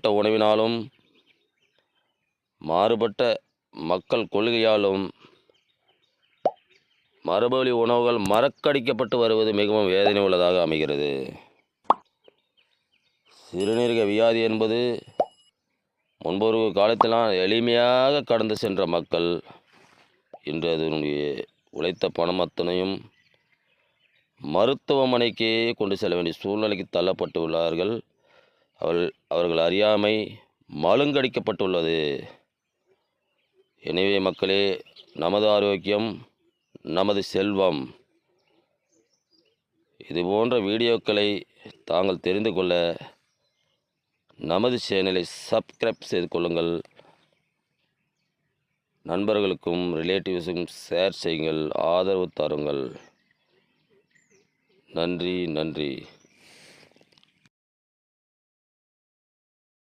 மாறுபட்ட உணவினாலும் மாறுபட்ட மக்கள் கொள்கையாலும் மரபுவழி உணவுகள் மறக்கடிக்கப்பட்டு வருவது மிகவும் வேதனை உள்ளதாக அமைகிறது. சிறுநீரக வியாதி என்பது முன்பொரு காலத்திலாம் எளிமையாக கடந்து சென்ற மக்கள் இன்று அதனுடைய உழைத்த பணம் அத்தனையும் மருத்துவமனைக்கே கொண்டு செல்ல வேண்டிய சூழ்நிலைக்கு தள்ளப்பட்டு உள்ளார்கள். அவர்கள் அறியாமை மழுங்கடிக்கப்பட்டுள்ளது. எனவே மக்களே, நமது ஆரோக்கியம் நமது செல்வம். இதுபோன்ற வீடியோக்களை தாங்கள் தெரிந்து கொள்ள நமது சேனலை சப்ஸ்கிரைப் செய்து கொள்ளுங்கள். நண்பர்களுக்கும் ரிலேட்டிவ்ஸுக்கும் ஷேர் செய்யுங்கள், ஆதரவு தாருங்கள். நன்றி.